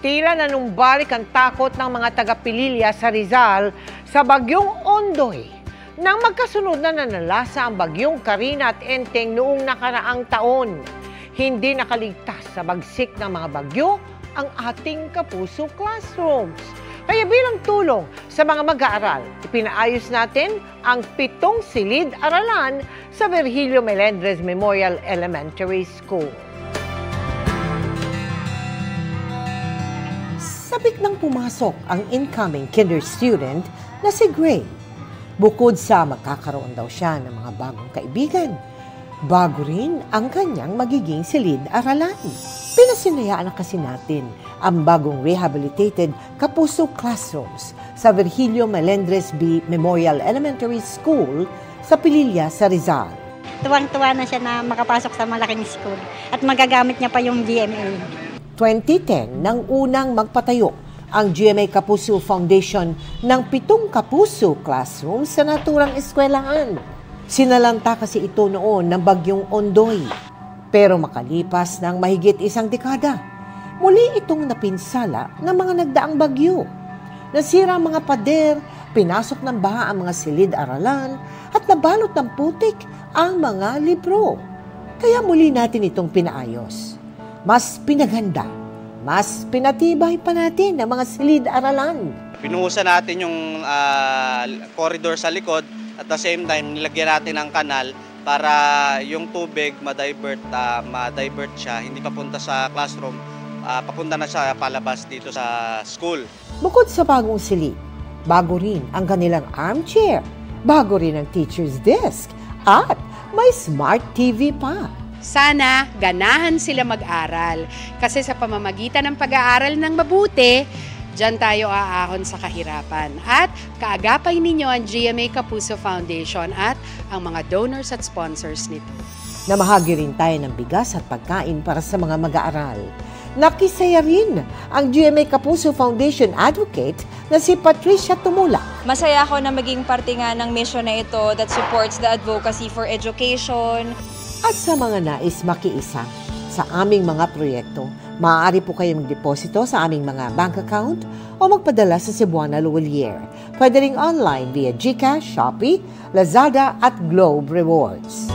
Tila nanumbalik ang takot ng mga taga-Pililya sa Rizal sa bagyong Ondoy nang magkasunod na nanalasa ang bagyong Karina at Enteng noong nakaraang taon. Hindi nakaligtas sa bagsik ng mga bagyo ang ating Kapuso Classrooms. Kaya bilang tulong sa mga mag-aaral, ipinaayos natin ang 7 silid-aralan sa Virgilio Melendres Memorial Elementary School. Sabik nang pumasok ang incoming kinder student na si Gray. Bukod sa magkakaroon daw siya ng mga bagong kaibigan, bago rin ang kanyang magiging silid-aralan. Pinasinayaan na kasi natin ang bagong rehabilitated Kapuso Classrooms sa Virgilio Melendres B. Memorial Elementary School sa Pililya sa Rizal. Tuwang-tuwa na siya na makapasok sa malaking school at magagamit niya pa yung GMA. 2010 nang unang magpatayo ang GMA Kapuso Foundation ng 7 Kapuso Classrooms sa naturang eskwelahan. Sinalanta kasi ito noon ng bagyong Ondoy. Pero makalipas ng mahigit 1 dekada, muli itong napinsala ng mga nagdaang bagyo. Nasira ang mga pader, pinasok ng baha ang mga silid-aralan at nabalot ng putik ang mga libro. Kaya muli natin itong pinaayos. Mas pinaganda, mas pinatibay pa natin ang mga silid-aralan. Pinuhusan natin yung corridor sa likod at the same time nilagyan natin ng kanal para yung tubig ma-divert siya, hindi papunta sa classroom, papunta na siya palabas dito sa school. Bukod sa bagong silid, bago rin ang kanilang armchair, bago rin ang teacher's desk, at may smart TV pa. Sana ganahan sila mag-aral kasi sa pamamagitan ng pag-aaral ng mabuti, diyan tayo aahon sa kahirapan. At kaagapay ninyo ang GMA Kapuso Foundation at ang mga donors at sponsors nito. Namahagi rin tayo ng bigas at pagkain para sa mga mag-aaral. Nakisaya rin ang GMA Kapuso Foundation advocate na si Patricia Tumulak. Masaya ako na maging parte nga ng mission na ito that supports the advocacy for education. At sa mga nais makiisa sa aming mga proyekto, maaari po kayong magdeposito sa aming mga bank account o magpadala sa Cebuana Luwalier. Pwede ring online via GCash, Shopee, Lazada at Globe Rewards.